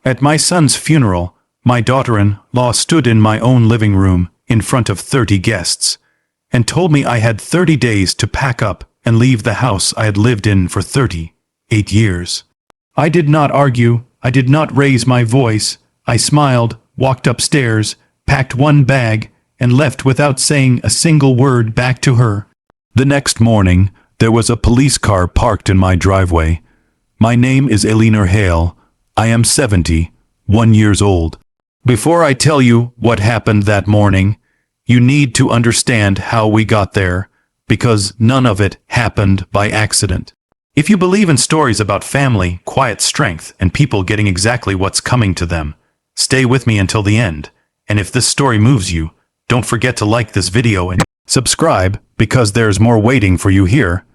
At my son's funeral, my daughter-in-law stood in my own living room in front of 30 guests and told me I had 30 days to pack up and leave the house I had lived in for 38 years. I did not argue. I did not raise my voice. I smiled, walked upstairs, packed one bag, and left without saying a single word back to her. The next morning, there was a police car parked in my driveway. My name is Eleanor Hale. I am 71 years old. Before I tell you what happened that morning, you need to understand how we got there, because none of it happened by accident. If you believe in stories about family, quiet strength, and people getting exactly what's coming to them, stay with me until the end. And if this story moves you, don't forget to like this video and subscribe, because there's more waiting for you here.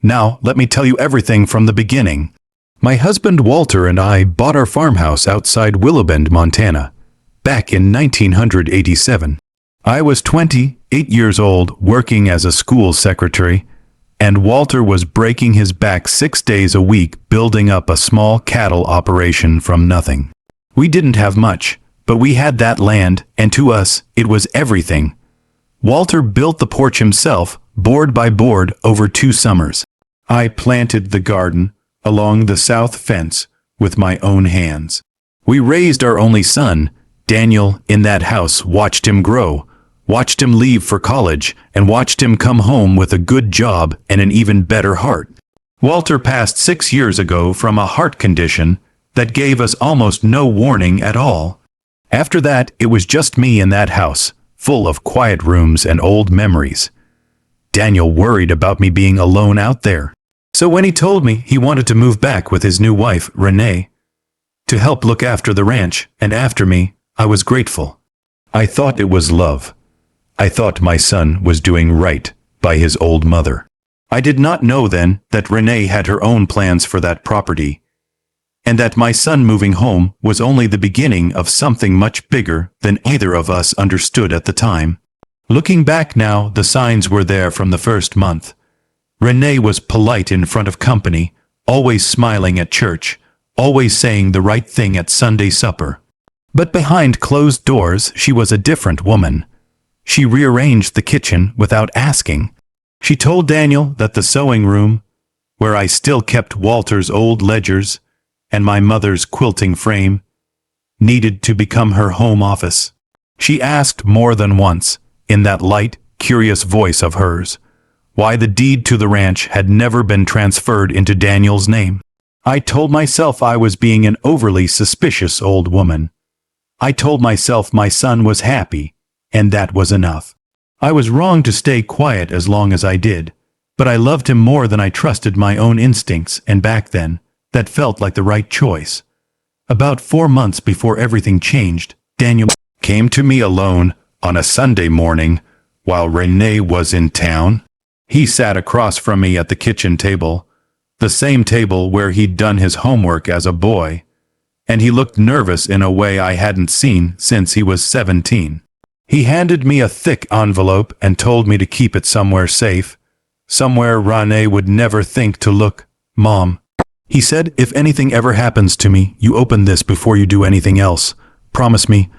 Now, let me tell you everything from the beginning. My husband Walter and I bought our farmhouse outside Willowbend, Montana, back in 1987. I was 28 years old, working as a school secretary, and Walter was breaking his back 6 days a week building up a small cattle operation from nothing. We didn't have much, but we had that land, and to us, it was everything. Walter built the porch himself, board by board, over 2 summers. I planted the garden along the south fence with my own hands. We raised our only son, Daniel, in that house, watched him grow, watched him leave for college, and watched him come home with a good job and an even better heart. Walter passed 6 years ago from a heart condition that gave us almost no warning at all. After that, it was just me in that house, full of quiet rooms and old memories. Daniel worried about me being alone out there. So when he told me he wanted to move back with his new wife, Renee, to help look after the ranch and after me, I was grateful. I thought it was love. I thought my son was doing right by his old mother. I did not know then that Renee had her own plans for that property, and that my son moving home was only the beginning of something much bigger than either of us understood at the time. Looking back now, the signs were there from the first month. Renee was polite in front of company, always smiling at church, always saying the right thing at Sunday supper. But behind closed doors, she was a different woman. She rearranged the kitchen without asking. She told Daniel that the sewing room, where I still kept Walter's old ledgers and my mother's quilting frame, needed to become her home office. She asked more than once, in that light, curious voice of hers, why the deed to the ranch had never been transferred into Daniel's name. I told myself I was being an overly suspicious old woman. I told myself my son was happy, and that was enough. I was wrong to stay quiet as long as I did, but I loved him more than I trusted my own instincts, and back then, that felt like the right choice. About 4 months before everything changed, Daniel came to me alone on a Sunday morning while Renee was in town. He sat across from me at the kitchen table, the same table where he'd done his homework as a boy, and he looked nervous in a way I hadn't seen since he was 17. He handed me a thick envelope and told me to keep it somewhere safe, somewhere Renee would never think to look. Mom, he said, if anything ever happens to me, you open this before you do anything else. Promise me.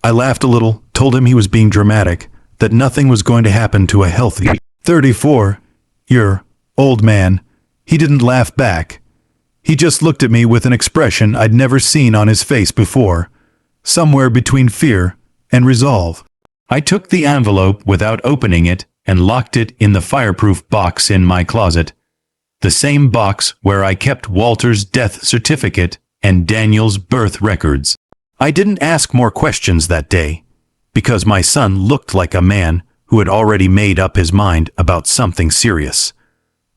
I laughed a little, told him he was being dramatic, that nothing was going to happen to a healthy 34-year-old man. He didn't laugh back. He just looked at me with an expression I'd never seen on his face before, somewhere between fear and resolve. I took the envelope without opening it and locked it in the fireproof box in my closet, the same box where I kept Walter's death certificate and Daniel's birth records. I didn't ask more questions that day, because my son looked like a man who had already made up his mind about something serious,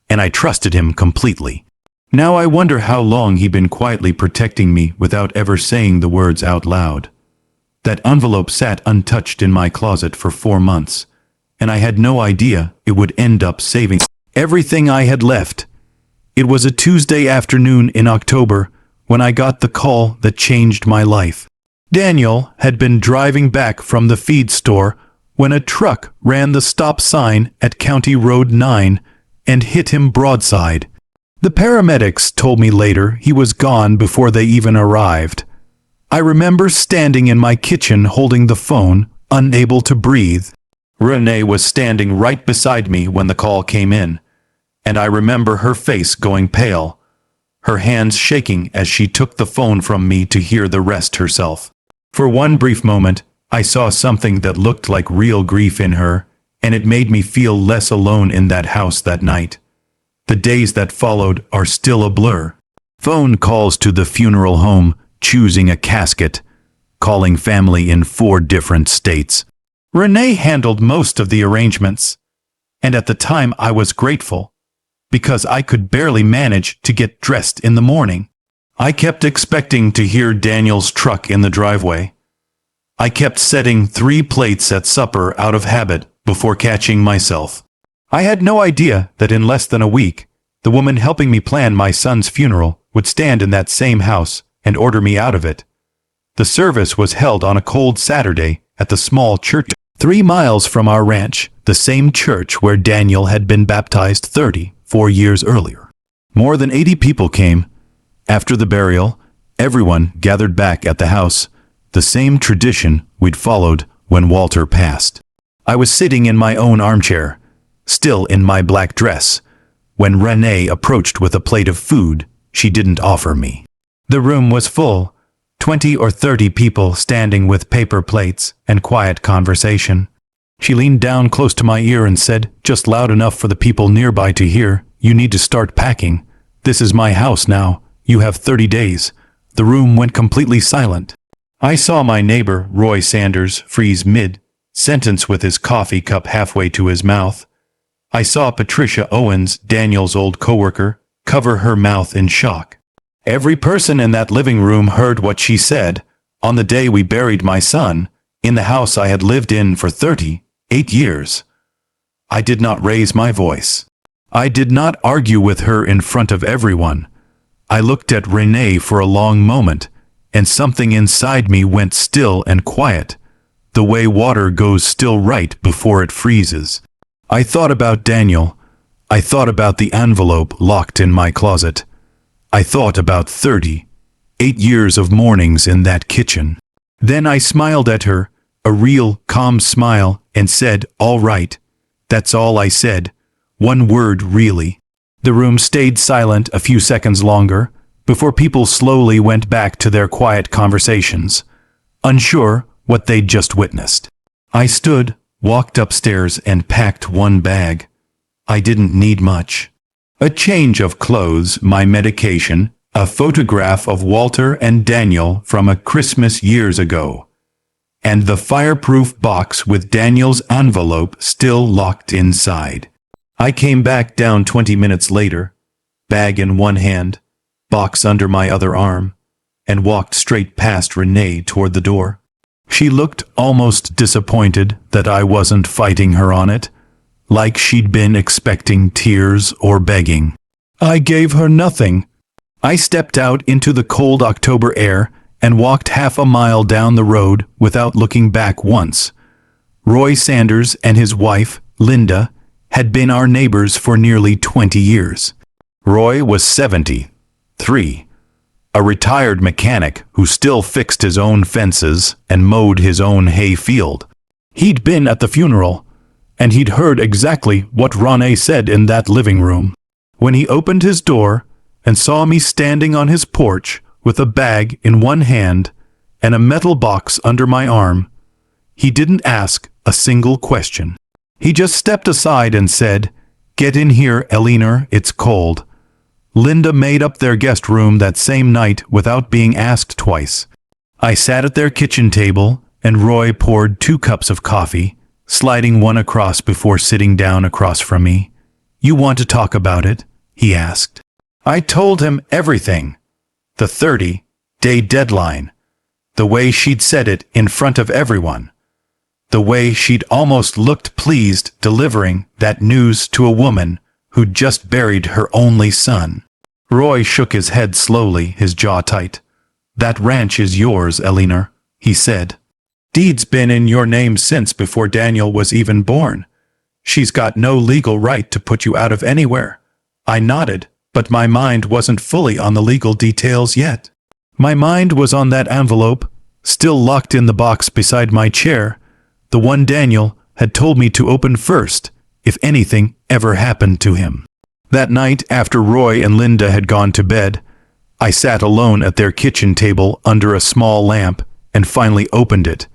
and I trusted him completely. Now I wonder how long he'd been quietly protecting me without ever saying the words out loud. That envelope sat untouched in my closet for 4 months, and I had no idea it would end up saving everything I had left. It was a Tuesday afternoon in October when I got the call that changed my life. Daniel had been driving back from the feed store when a truck ran the stop sign at County Road 9 and hit him broadside. The paramedics told me later he was gone before they even arrived. I remember standing in my kitchen holding the phone, unable to breathe. Renee was standing right beside me when the call came in, and I remember her face going pale, her hands shaking as she took the phone from me to hear the rest herself. For one brief moment, I saw something that looked like real grief in her, and it made me feel less alone in that house that night. The days that followed are still a blur. Phone calls to the funeral home, choosing a casket, calling family in 4 different states. Renee handled most of the arrangements, and at the time I was grateful, because I could barely manage to get dressed in the morning. I kept expecting to hear Daniel's truck in the driveway. I kept setting 3 plates at supper out of habit before catching myself. I had no idea that in less than a week, the woman helping me plan my son's funeral would stand in that same house and order me out of it. The service was held on a cold Saturday at the small church 3 miles from our ranch, the same church where Daniel had been baptized 34 years earlier. More than 80 people came. After the burial, everyone gathered back at the house, the same tradition we'd followed when Walter passed. I was sitting in my own armchair, still in my black dress, when Renee approached with a plate of food she didn't offer me. The room was full, 20 or 30 people standing with paper plates and quiet conversation. She leaned down close to my ear and said, just loud enough for the people nearby to hear, "You need to start packing. This is my house now. You have 30 days. The room went completely silent. I saw my neighbor, Roy Sanders, freeze mid-sentence with his coffee cup halfway to his mouth. I saw Patricia Owens, Daniel's old coworker, cover her mouth in shock. Every person in that living room heard what she said. On the day we buried my son, in the house I had lived in for 38 years. I did not raise my voice. I did not argue with her in front of everyone. I looked at Renee for a long moment, and something inside me went still and quiet, the way water goes still right before it freezes. I thought about Daniel. I thought about the envelope locked in my closet. I thought about 38 years of mornings in that kitchen. Then I smiled at her, a real, calm smile, and said, "All right." That's all I said. One word, really. The room stayed silent a few seconds longer, before people slowly went back to their quiet conversations, unsure what they'd just witnessed. I stood, walked upstairs, and packed one bag. I didn't need much. A change of clothes, my medication, a photograph of Walter and Daniel from a Christmas years ago, and the fireproof box with Daniel's envelope still locked inside. I came back down 20 minutes later, bag in one hand, box under my other arm, and walked straight past Renee toward the door. She looked almost disappointed that I wasn't fighting her on it, like she'd been expecting tears or begging. I gave her nothing. I stepped out into the cold October air and walked half a mile down the road without looking back once. Roy Sanders and his wife, Linda, had been our neighbors for nearly 20 years. Roy was 73, a retired mechanic who still fixed his own fences and mowed his own hay field. He'd been at the funeral, and he'd heard exactly what Renee said in that living room. When he opened his door and saw me standing on his porch with a bag in one hand and a metal box under my arm, he didn't ask a single question. He just stepped aside and said, "Get in here, Eleanor, it's cold." Linda made up their guest room that same night without being asked twice. I sat at their kitchen table, and Roy poured 2 cups of coffee, sliding one across before sitting down across from me. "You want to talk about it?" he asked. I told him everything. The 30-day deadline. The way she'd said it in front of everyone. The way she'd almost looked pleased delivering that news to a woman who'd just buried her only son. Roy shook his head slowly, his jaw tight. "That ranch is yours, Eleanor," he said. "Deed's been in your name since before Daniel was even born. She's got no legal right to put you out of anywhere." I nodded, but my mind wasn't fully on the legal details yet. My mind was on that envelope, still locked in the box beside my chair, the one Daniel had told me to open first if anything ever happened to him. That night, after Roy and Linda had gone to bed, I sat alone at their kitchen table under a small lamp and finally opened it.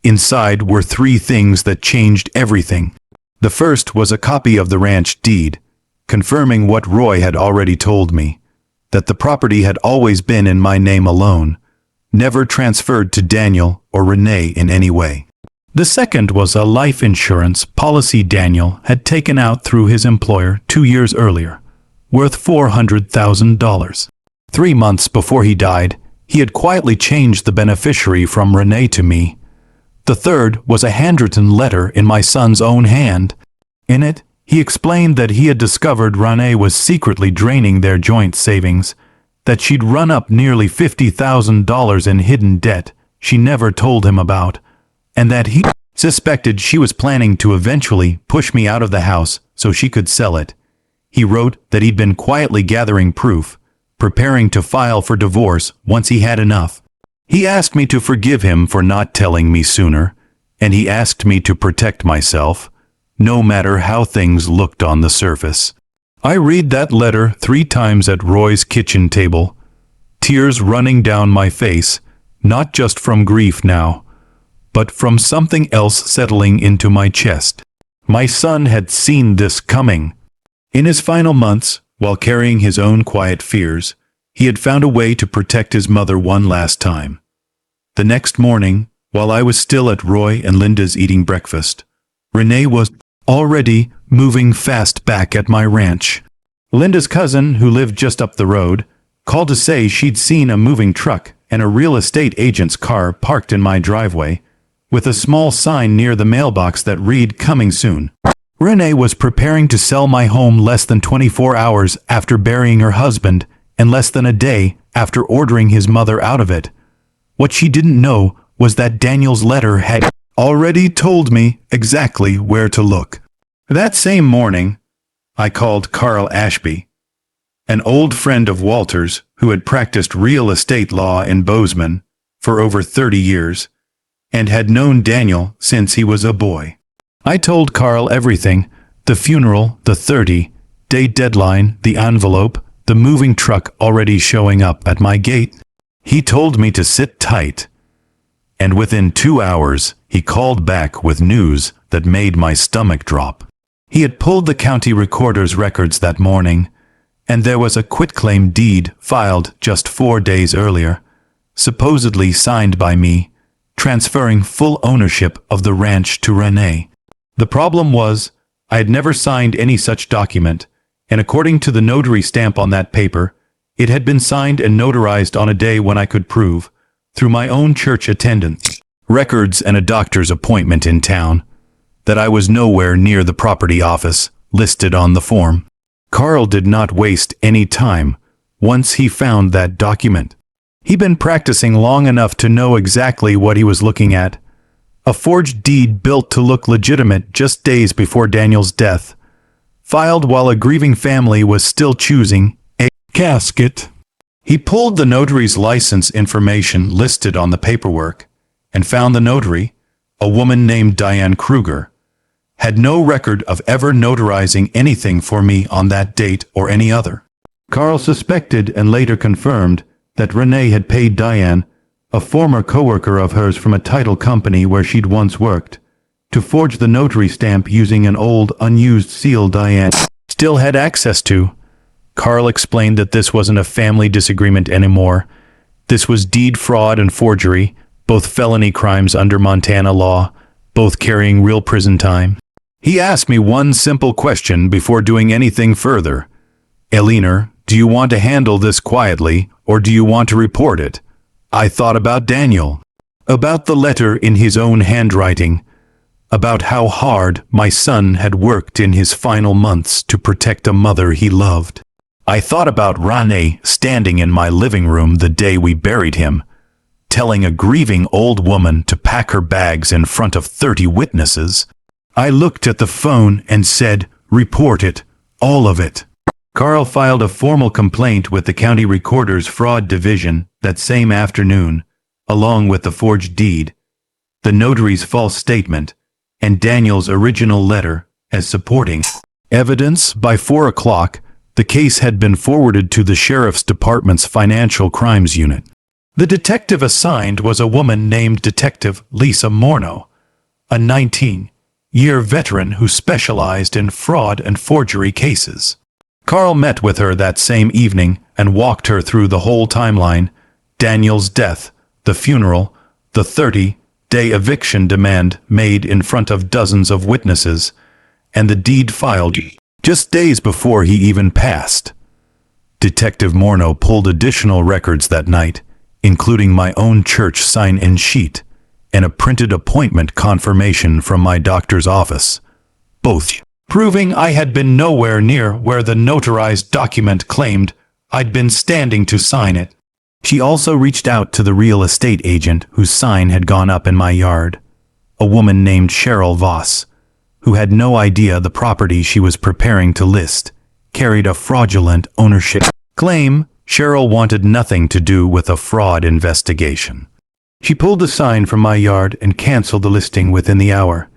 Inside were three things that changed everything. The first was a copy of the ranch deed, confirming what Roy had already told me, that the property had always been in my name alone, never transferred to Daniel or Renee in any way. The second was a life insurance policy Daniel had taken out through his employer 2 years earlier, worth $400,000. 3 months before he died, he had quietly changed the beneficiary from Renee to me. The third was a handwritten letter in my son's own hand. In it, he explained that he had discovered Renee was secretly draining their joint savings, that she'd run up nearly $50,000 in hidden debt she never told him about, and that he suspected she was planning to eventually push me out of the house so she could sell it. He wrote that he'd been quietly gathering proof, preparing to file for divorce once he had enough. He asked me to forgive him for not telling me sooner, and he asked me to protect myself, no matter how things looked on the surface. I read that letter 3 times at Roy's kitchen table, tears running down my face, not just from grief now, but from something else settling into my chest. My son had seen this coming. In his final months, while carrying his own quiet fears, he had found a way to protect his mother one last time. The next morning, while I was still at Roy and Linda's eating breakfast, Renee was already moving fast back at my ranch. Linda's cousin, who lived just up the road, called to say she'd seen a moving truck and a real estate agent's car parked in my driveway, with a small sign near the mailbox that read, "Coming soon." Renee was preparing to sell my home less than 24 hours after burying her husband and less than a day after ordering his mother out of it. What she didn't know was that Daniel's letter had already told me exactly where to look. That same morning, I called Carl Ashby, an old friend of Walter's who had practiced real estate law in Bozeman for over 30 years and had known Daniel since he was a boy. I told Carl everything: the funeral, the 30-day deadline, the envelope, the moving truck already showing up at my gate. He told me to sit tight, and within 2 hours he called back with news that made my stomach drop. He had pulled the county recorder's records that morning, and there was a quitclaim deed filed just 4 days earlier, supposedly signed by me, transferring full ownership of the ranch to Renee. The problem was, I had never signed any such document, and according to the notary stamp on that paper, it had been signed and notarized on a day when I could prove, through my own church attendance, records and a doctor's appointment in town, that I was nowhere near the property office listed on the form. Carl did not waste any time once he found that document. He'd been practicing long enough to know exactly what he was looking at. A forged deed built to look legitimate just days before Daniel's death, filed while a grieving family was still choosing a casket. He pulled the notary's license information listed on the paperwork and found the notary, a woman named Diane Kruger, had no record of ever notarizing anything for me on that date or any other. Carl suspected and later confirmed that Renee had paid Diane, a former coworker of hers from a title company where she'd once worked, to forge the notary stamp using an old, unused seal Diane still had access to. Carl explained that this wasn't a family disagreement anymore. This was deed fraud and forgery, both felony crimes under Montana law, both carrying real prison time. He asked me one simple question before doing anything further. "Eleanor, do you want to handle this quietly, or do you want to report it?" I thought about Daniel, about the letter in his own handwriting, about how hard my son had worked in his final months to protect a mother he loved. I thought about Renee standing in my living room the day we buried him, telling a grieving old woman to pack her bags in front of 30 witnesses. I looked at the phone and said, "Report it, all of it." Carl filed a formal complaint with the county recorder's fraud division that same afternoon, along with the forged deed, the notary's false statement, and Daniel's original letter as supporting evidence. By 4 o'clock, the case had been forwarded to the Sheriff's Department's Financial Crimes Unit. The detective assigned was a woman named Detective Lisa Morneau, a 19-year veteran who specialized in fraud and forgery cases. Carl met with her that same evening and walked her through the whole timeline: Daniel's death, the funeral, the 30-day eviction demand made in front of dozens of witnesses, and the deed filed just days before he even passed. Detective Morneau pulled additional records that night, including my own church sign-in sheet and a printed appointment confirmation from my doctor's office, both proving I had been nowhere near where the notarized document claimed I'd been standing to sign it. She also reached out to the real estate agent whose sign had gone up in my yard, a woman named Cheryl Voss, who had no idea the property she was preparing to list carried a fraudulent ownership claim. Cheryl wanted nothing to do with a fraud investigation. She pulled the sign from my yard and canceled the listing within the hour.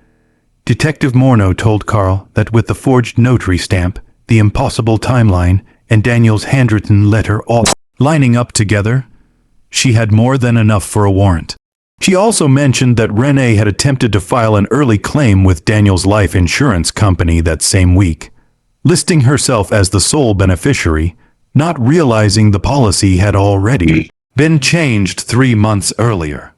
Detective Morneau told Carl that with the forged notary stamp, the impossible timeline, and Daniel's handwritten letter all lining up together, she had more than enough for a warrant. She also mentioned that Renee had attempted to file an early claim with Daniel's life insurance company that same week, listing herself as the sole beneficiary, not realizing the policy had already been changed 3 months earlier.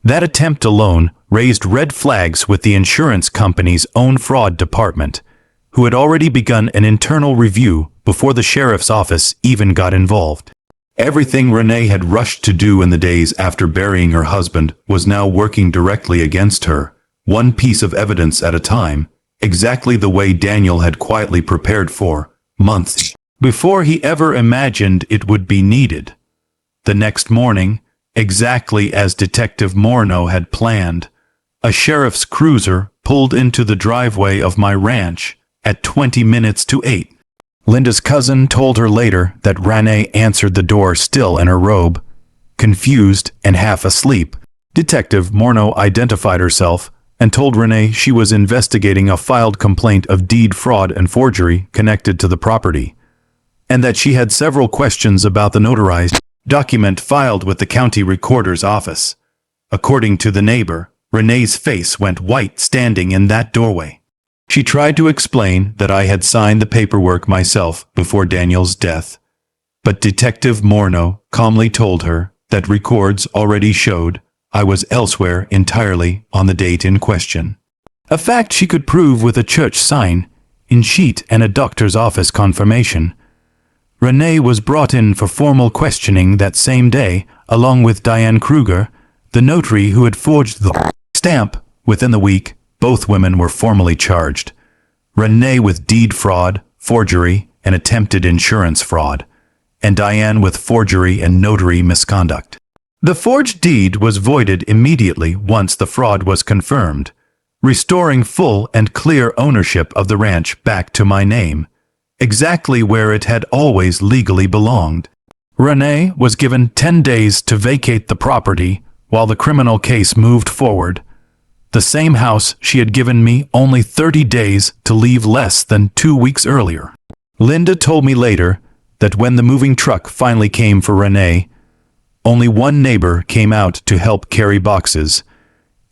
That attempt alone raised red flags with the insurance company's own fraud department, who had already begun an internal review before the sheriff's office even got involved. Everything Renee had rushed to do in the days after burying her husband was now working directly against her, one piece of evidence at a time, exactly the way Daniel had quietly prepared for months before he ever imagined it would be needed. The next morning, exactly as Detective Morneau had planned, a sheriff's cruiser pulled into the driveway of my ranch at 20 minutes to 8. Linda's cousin told her later that Renee answered the door still in her robe, confused and half asleep. Detective Morneau identified herself and told Renee she was investigating a filed complaint of deed fraud and forgery connected to the property, and that she had several questions about the notarized document filed with the county recorder's office. According to the neighbor, Renee's face went white standing in that doorway. She tried to explain that I had signed the paperwork myself before Daniel's death, but Detective Morneau calmly told her that records already showed I was elsewhere entirely on the date in question, a fact she could prove with a church sign-in sheet and a doctor's office confirmation. Renee was brought in for formal questioning that same day, along with Diane Kruger, the notary who had forged the stamp. Within the week, both women were formally charged. Renee with deed fraud, forgery, and attempted insurance fraud, and Diane with forgery and notary misconduct. The forged deed was voided immediately once the fraud was confirmed, restoring full and clear ownership of the ranch back to my name, exactly where it had always legally belonged. Renee was given 10 days to vacate the property while the criminal case moved forward, the same house she had given me only 30 days to leave less than 2 weeks earlier. Linda told me later that when the moving truck finally came for Renee, only one neighbor came out to help carry boxes,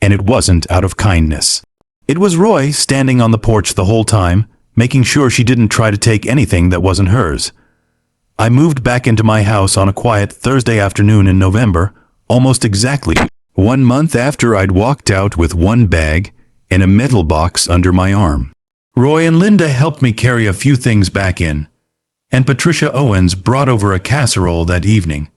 and it wasn't out of kindness. It was Roy standing on the porch the whole time, making sure she didn't try to take anything that wasn't hers. I moved back into my house on a quiet Thursday afternoon in November, almost exactly 1 month after I'd walked out with one bag and a metal box under my arm. Roy and Linda helped me carry a few things back in, and Patricia Owens brought over a casserole that evening,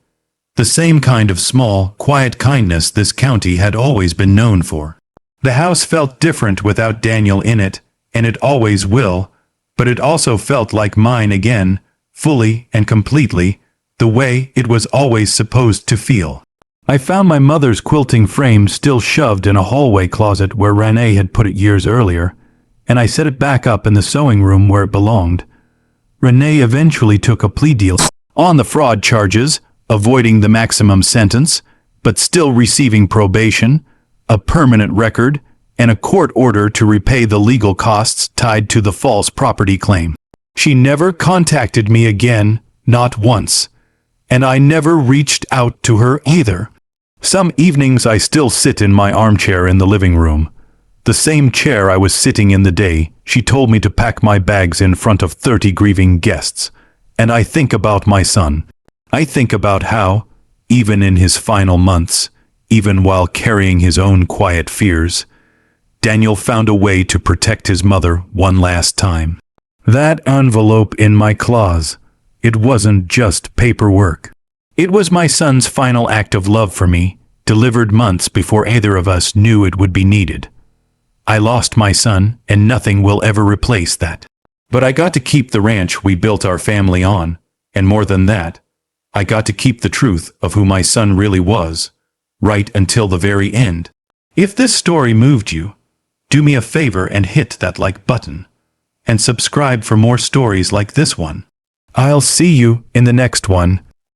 the same kind of small, quiet kindness this county had always been known for. The house felt different without Daniel in it, and it always will, but it also felt like mine again, fully and completely, the way it was always supposed to feel. I found my mother's quilting frame still shoved in a hallway closet where Renee had put it years earlier, and I set it back up in the sewing room where it belonged. Renee eventually took a plea deal on the fraud charges, avoiding the maximum sentence, but still receiving probation, a permanent record, and a court order to repay the legal costs tied to the false property claim. She never contacted me again, not once, and I never reached out to her either. Some evenings I still sit in my armchair in the living room, the same chair I was sitting in the day she told me to pack my bags in front of 30 grieving guests, and I think about my son. I think about how, even in his final months, even while carrying his own quiet fears, Daniel found a way to protect his mother one last time. That envelope in my closet, it wasn't just paperwork. It was my son's final act of love for me, delivered months before either of us knew it would be needed. I lost my son, and nothing will ever replace that. But I got to keep the ranch we built our family on, and more than that, I got to keep the truth of who my son really was, right until the very end. If this story moved you, do me a favor and hit that like button, and subscribe for more stories like this one. I'll see you in the next one.